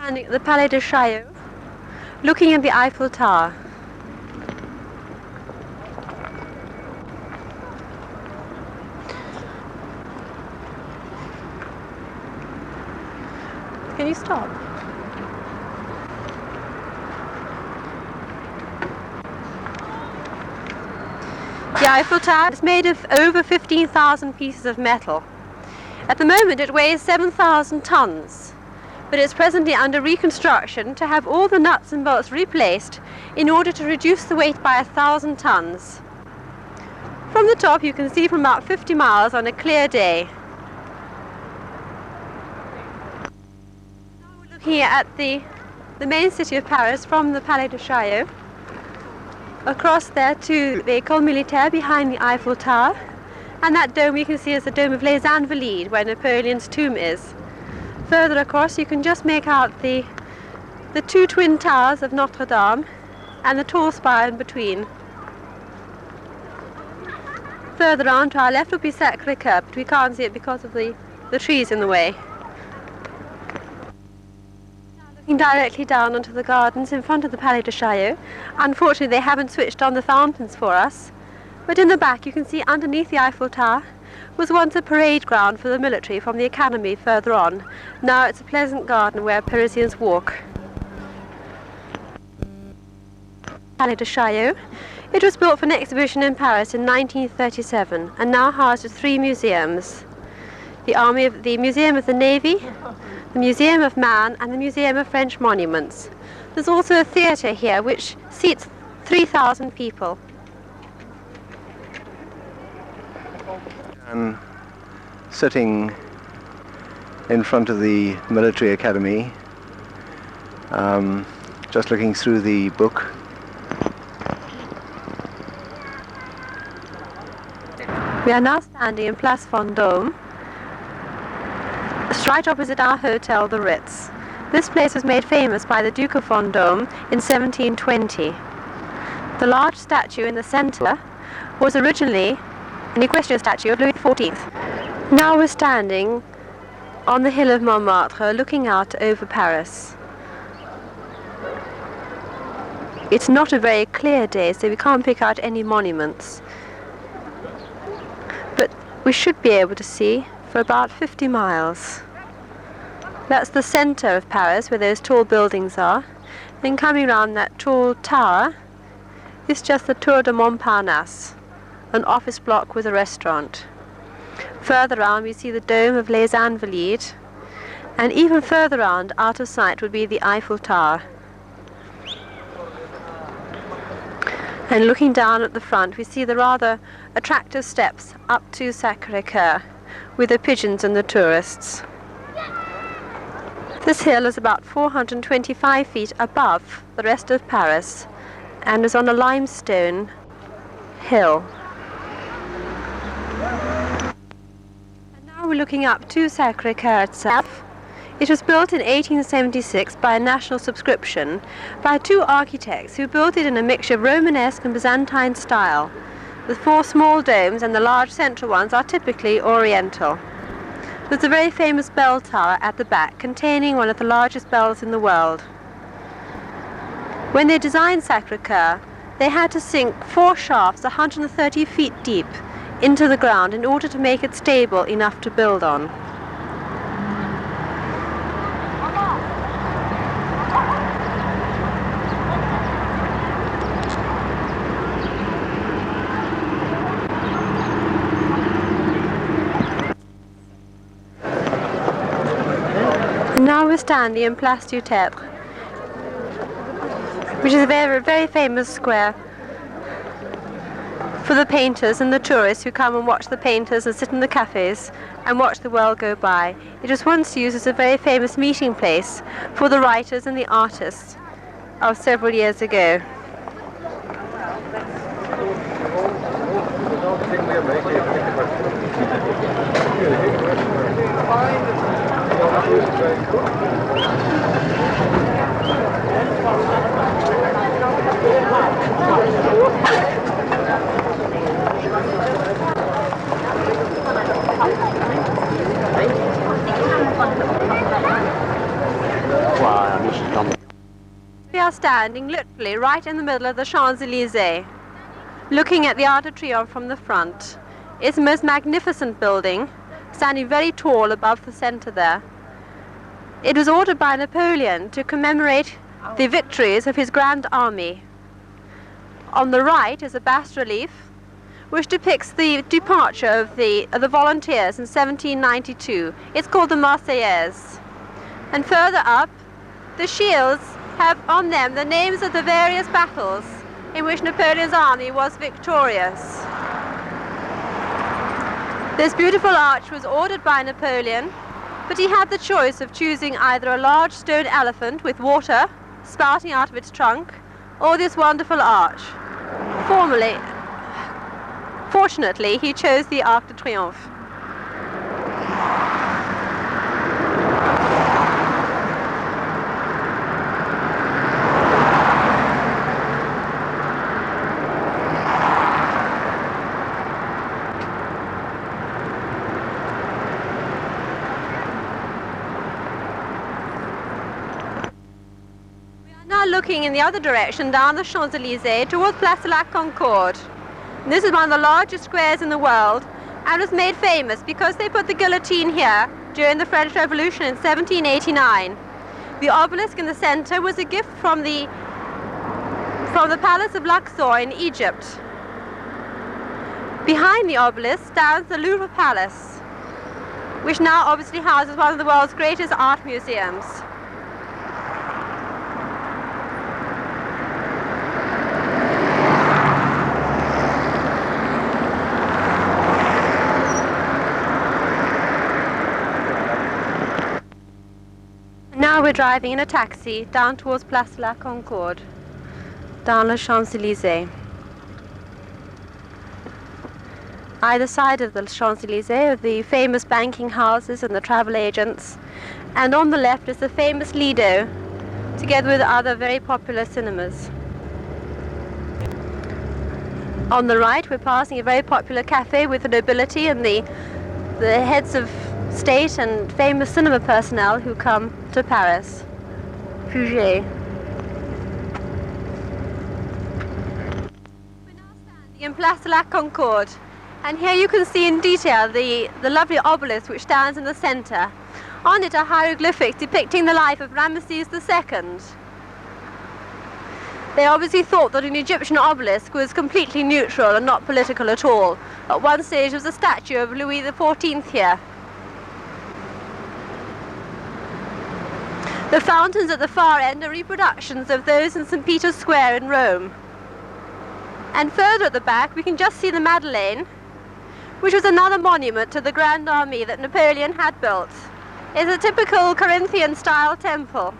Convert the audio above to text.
Standing at the Palais de Chaillot, looking at the Eiffel Tower. Can you stop? The Eiffel Tower is made of over 15,000 pieces of metal. At the moment it weighs 7,000 tons, but it's presently under reconstruction to have all the nuts and bolts replaced in order to reduce the weight by 1,000 tons. From the top you can see from about 50 miles on a clear day. Now we're looking at the main city of Paris from the Palais de Chaillot. Across there to the École Militaire behind the Eiffel Tower, and that dome you can see is the dome of Les Invalides, where Napoleon's tomb is. Further across you can just make out the two twin towers of Notre Dame and the tall spire in between. Further on to our left will be Sacré-Cœur, but we can't see it because of the trees in the way. Looking directly down onto the gardens in front of the Palais de Chaillot. Unfortunately they haven't switched on the fountains for us, but in the back you can see underneath the Eiffel Tower was once a parade ground for the military from the academy further on. Now it's a pleasant garden where Parisians walk. Palais de Chaillot. It was built for an exhibition in Paris in 1937 and now houses 3 museums. The Museum of the Navy, the Museum of Man and the Museum of French Monuments. There's also a theatre here which seats 3,000 people. And sitting in front of the military academy, just looking through the book. We are now standing in Place Vendôme, right opposite our hotel, the Ritz. This place was made famous by the Duke of Vendôme in 1720. The large statue in the centre was originally an equestrian statue of Louis XIV. Now we're standing on the hill of Montmartre looking out over Paris. It's not a very clear day, so we can't pick out any monuments. But we should be able to see for about 50 miles. That's the centre of Paris where those tall buildings are. Then coming round that tall tower is just the Tour de Montparnasse, an office block with a restaurant. Further round we see the dome of Les Invalides, and even further round, out of sight, would be the Eiffel Tower. And looking down at the front we see the rather attractive steps up to Sacré-Cœur with the pigeons and the tourists. This hill is about 425 feet above the rest of Paris and is on a limestone hill. And now we're looking up to Sacré-Cœur itself. It was built in 1876 by a national subscription by 2 architects who built it in a mixture of Romanesque and Byzantine style. The 4 small domes and the large central ones are typically oriental. There's a very famous bell tower at the back containing one of the largest bells in the world. When they designed Sacré-Cœur, they had to sink 4 shafts 130 feet deep into the ground in order to make it stable enough to build on. And now we're standing in Place du Tertre, which is a very, very famous square for the painters and the tourists who come and watch the painters and sit in the cafes and watch the world go by. It was once used as a very famous meeting place for the writers and the artists of several years ago. Wow. are standing literally right in the middle of the Champs-Élysées, looking at the Arc de Triomphe from the front. It's the most magnificent building, standing very tall above the center there. It was ordered by Napoleon to commemorate the victories of his Grand Army. On the right is a bas-relief which depicts the departure of the volunteers in 1792. It's called the Marseillaise. And further up, the shields have on them the names of the various battles in which Napoleon's army was victorious. This beautiful arch was ordered by Napoleon, but he had the choice of choosing either a large stone elephant with water spouting out of its trunk, or this wonderful arch. Fortunately, he chose the Arc de Triomphe. Looking in the other direction down the Champs-Élysées towards Place de la Concorde. And this is one of the largest squares in the world and was made famous because they put the guillotine here during the French Revolution in 1789. The obelisk in the center was a gift from the Palace of Luxor in Egypt. Behind the obelisk stands the Louvre Palace, which now obviously houses one of the world's greatest art museums. Now we're driving in a taxi down towards Place de la Concorde, down the Champs-Élysées. Either side of the Champs-Élysées are the famous banking houses and the travel agents, and on the left is the famous Lido, together with other very popular cinemas. On the right we're passing a very popular cafe with the nobility and the heads of state and famous cinema personnel who come to Paris. Puget. We're now standing in Place de la Concorde, and here you can see in detail the lovely obelisk which stands in the center. On it are hieroglyphics depicting the life of Ramesses II. They obviously thought that an Egyptian obelisk was completely neutral and not political at all. At one stage there was a statue of Louis XIV here. The fountains at the far end are reproductions of those in St. Peter's Square in Rome. And further at the back we can just see the Madeleine, which was another monument to the Grand Army that Napoleon had built. It's a typical Corinthian style temple.